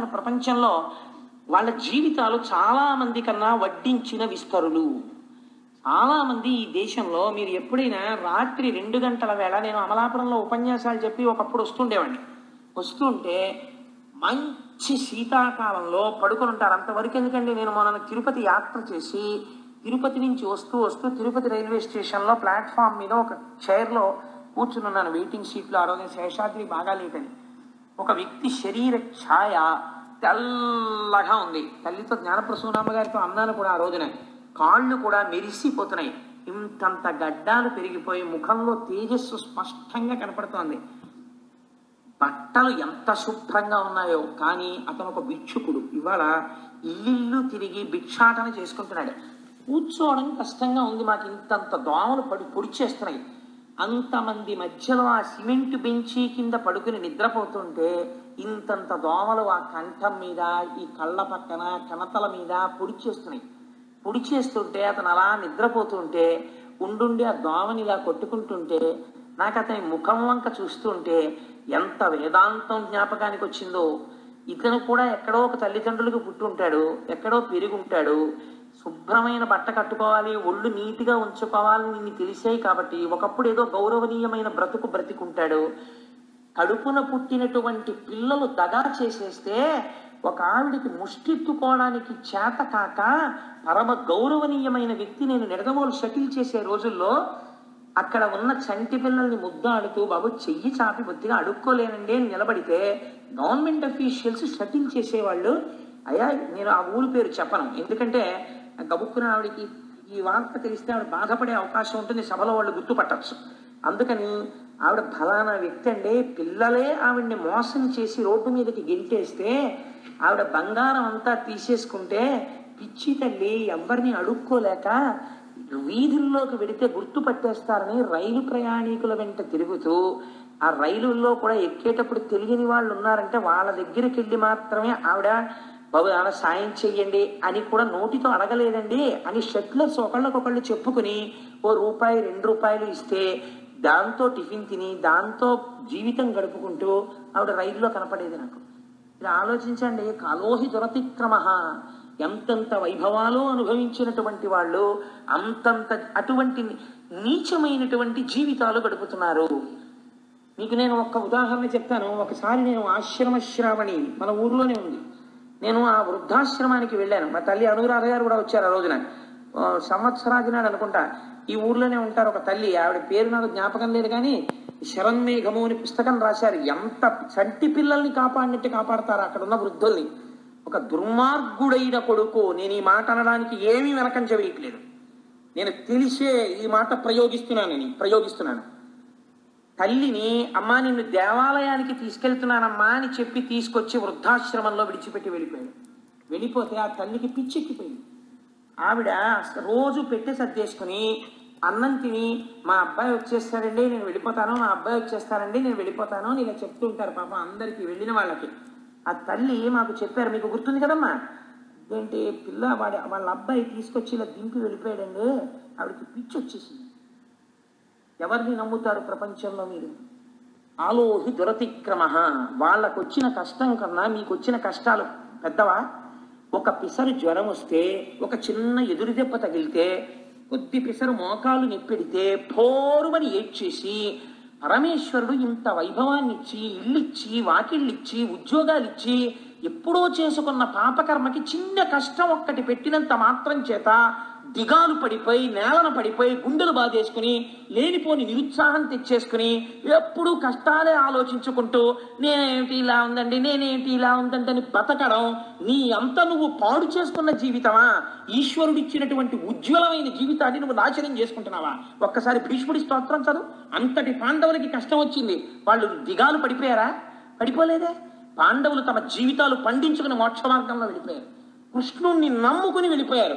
చూస్తారు ప్రపంచంలో వాళ్ళ జీవితాలు చాలా మంది కన్నా వడ్డించిన విస్తరులు. చాలా మంది ఈ దేశంలో మీరు ఎప్పుడైనా రాత్రి 2 గంటల వేళ, నేను అమలాపురంలో ఉపన్యాసాలు చెప్పి ఒకప్పుడు వస్తుండేవాడిని, వస్తుంటే మంచి శీతాకాలంలో పడుకొని ఉంటారు. అంతవరకు ఎందుకండి, నేను మొన్న తిరుపతి యాత్ర చేసి తిరుపతి నుంచి వస్తూ వస్తూ తిరుపతి రైల్వే స్టేషన్లో ప్లాట్ఫామ్ మీద ఒక చైర్లో కూర్చున్నాను, వెయిటింగ్ సీట్లో. ఆ రోజు శేషాద్రి బాగాలేదని ఒక వ్యక్తి శరీర ఛాయ తెల్లగా ఉంది. తల్లితో జ్ఞానప్రసూనామ్మ గారితో అన్నాను కూడా ఆ రోజున, కాళ్ళు కూడా మెరిసిపోతున్నాయి, ఇంతంత గడ్డాలు పెరిగిపోయి ముఖంలో తేజస్సు స్పష్టంగా కనపడుతోంది. బట్టలు ఎంత శుభ్రంగా ఉన్నాయో, కానీ అతను ఒక భిక్షుకుడు. ఇవాళ ఇల్లు తిరిగి భిక్షాటన చేసుకుంటున్నాడు. కూర్చోవడం కష్టంగా ఉంది, మాకు ఇంతంత దోమలు పొడిచేస్తున్నాయి. అంతమంది మధ్యలో ఆ సిమెంట్ బెంచి కింద పడుకుని నిద్రపోతుంటే ఇంతంత దోమలు ఆ కంఠం మీద, ఈ కళ్ళ పక్కన, కనతల మీద పొడిచేస్తున్నాయి. పొడిచేస్తుంటే అతను అలా నిద్రపోతుంటే ఉండుండి ఆ దోమని ఇలా కొట్టుకుంటుంటే నాకు అతని ముఖం వంక చూస్తుంటే ఎంత వేదాంతం జ్ఞాపకానికి వచ్చిందో. ఇతను కూడా ఎక్కడో ఒక తల్లిదండ్రులకు పుట్టుంటాడు, ఎక్కడో పెరుగుంటాడు, శుభ్రమైన బట్ట కట్టుకోవాలి, ఒళ్ళు నీటిగా ఉంచుకోవాలని నిన్ను తెలిసాయి కాబట్టి ఒకప్పుడు ఏదో గౌరవనీయమైన బ్రతుకుంటాడు. కడుపున పుట్టినటువంటి పిల్లలు దగా చేసేస్తే ఒక ఆవిడికి ముష్టెత్తుకోవడానికి చేత కాక పరమ గౌరవనీయమైన వ్యక్తి, నేను నిడదవోలు షటిల్ చేసే రోజుల్లో అక్కడ ఉన్న చంటి పిల్లల్ని ముద్దాడుతూ, బాబు చెయ్యి చాపి బొత్తిగా అడుక్కోలేనండి అని నిలబడితే గవర్నమెంట్ అఫీషియల్స్ షటిల్ చేసేవాళ్ళు. అయ్యా నేను ఆ ఊరి పేరు చెప్పను, ఎందుకంటే గబుక్కున ఆవిడికి ఈ వార్త తెలిస్తే ఆవిడ బాధపడే అవకాశం ఉంటుంది, సభలో వాళ్ళు గుర్తుపట్టచ్చు. అందుకని ఆవిడ ఫలానా వ్యక్తి అండి, పిల్లలే ఆవిడ్ని మోసం చేసి రోడ్డు మీదకి గెంటేస్తే ఆవిడ బంగారం అంతా తీసేసుకుంటే పిచ్చి తల్లి ఎవరిని అడుక్కోలేక వీధుల్లోకి వెడితే గుర్తుపట్టేస్తారని రైలు ప్రయాణికుల వెంట తిరుగుతూ, ఆ రైలుల్లో కూడా ఎక్కేటప్పుడు తెలియని వాళ్ళు ఉన్నారంటే వాళ్ళ దగ్గరికి వెళ్ళి మాత్రమే ఆవిడ బాబు ఆవిడ సాయం చెయ్యండి అని కూడా నోటితో అడగలేదండి అని షట్లర్స్ ఒకళ్ళకొకళ్ళు చెప్పుకుని ₹1 ₹2 ఇస్తే దాంతో టిఫిన్ తిని దాంతో జీవితం గడుపుకుంటూ ఆవిడ రైల్లో కనపడేది నాకు. ఇలా ఆలోచించండి, కాలోహి దురతిక్రమ, ఎంతంత వైభవాలు అనుభవించినటువంటి వాళ్ళు అంతంత అటువంటి నీచమైనటువంటి జీవితాలు గడుపుతున్నారు. మీకు నేను ఒక్క ఉదాహరణ చెప్తాను. ఒకసారి నేను ఆశ్రమ శ్రావణి మన ఊర్లోనే ఉంది, నేను ఆ వృద్ధాశ్రమానికి వెళ్ళాను. మా తల్లి అనురాధ గారు కూడా వచ్చారు ఆ రోజున, సంవత్సరాది నాడు అనుకుంటా. ఈ ఊర్లోనే ఉంటారు ఒక తల్లి, ఆవిడ పేరు నాకు జ్ఞాపకం లేదు, కానీ శరన్మేఘము అని పుస్తకం రాశారు. ఎంత చంటి పిల్లల్ని కాపాడినట్టు కాపాడతారు అక్కడ ఉన్న వృద్ధుల్ని. ఒక దుర్మార్గుడైన కొడుకు, నేను ఈ మాట అనడానికి ఏమీ వెనకంజ వేయట్లేదు, నేను తెలిసే ఈ మాట ప్రయోగిస్తున్నాను. తల్లిని, అమ్మా నిన్ను దేవాలయానికి తీసుకెళ్తున్నానమ్మా అని చెప్పి తీసుకొచ్చి వృద్ధాశ్రమంలో విడిచిపెట్టి వెళ్ళిపోయాడు. వెళ్ళిపోతే ఆ తల్లికి పిచ్చెక్కిపోయింది. ఆవిడ రోజు పెట్టి సర్దేసుకుని అన్నం తిని, మా అబ్బాయి వచ్చేస్తాడండి నేను వెళ్ళిపోతాను, మా అబ్బాయి వచ్చేస్తానండి నేను వెళ్ళిపోతాను అని ఇలా చెప్తూ ఉంటారు పాపం అందరికీ, వెళ్ళిన వాళ్ళకి. ఆ తల్లి మాకు చెప్పారు, మీకు గుర్తుంది కదమ్మా, ఏంటి పిల్ల వాళ్ళ అబ్బాయి తీసుకొచ్చి ఇలా దింపి వెళ్ళిపోయాడండి, ఆవిడకి పిచ్చి వచ్చేసింది. ఎవరిని నమ్ముతారు ప్రపంచంలో మీరు? ఆలోహి దురతిక్రమ. వాళ్ళకు వచ్చిన కష్టం కన్నా మీకు వచ్చిన కష్టాలు పెద్దవా? ఒక పిసరు జ్వరం వస్తే, ఒక చిన్న ఎదురు దెబ్బ తగిలితే, కొద్ది పిసరు మోకాలు నెప్పెడితే భోరుమని ఏడ్చేసి పరమేశ్వరుడు ఇంత వైభవాన్ని ఇచ్చి, ఇల్లిచ్చి, వాకిళ్ళిచ్చి, ఉద్యోగాలిచ్చి, ఎప్పుడో చేసుకున్న పాపకర్మకి చిన్న కష్టం ఒక్కటి పెట్టినంత మాత్రం చేత దిగాలు పడిపోయి, నేలన పడిపోయి, గుండెలు బాధేసుకుని, లేనిపోని నిరుత్సాహం తెచ్చేసుకుని, ఎప్పుడూ కష్టాలే ఆలోచించుకుంటూ నేనేమిటి ఇలా ఉందండి, నేనేమిటి ఇలా ఉందండి అని బతకడం నీ అంత నువ్వు పాడు చేసుకున్న జీవితమా? ఈశ్వరుడిచ్చినటువంటి ఉజ్వలమైన జీవితాన్ని నువ్వు నాశనం చేసుకుంటున్నావా? ఒక్కసారి భీష్ముడి స్తోత్రం చదువు. అంతటి పాండవులకి కష్టం వచ్చింది, వాళ్ళు దిగాలు పడిపోయారా? పడిపోలేదే. పాండవులు తమ జీవితాలు పండించుకుని మోక్ష మార్గంలో వెళ్ళిపోయారు, కృష్ణుణ్ణి నమ్ముకుని వెళ్ళిపోయారు.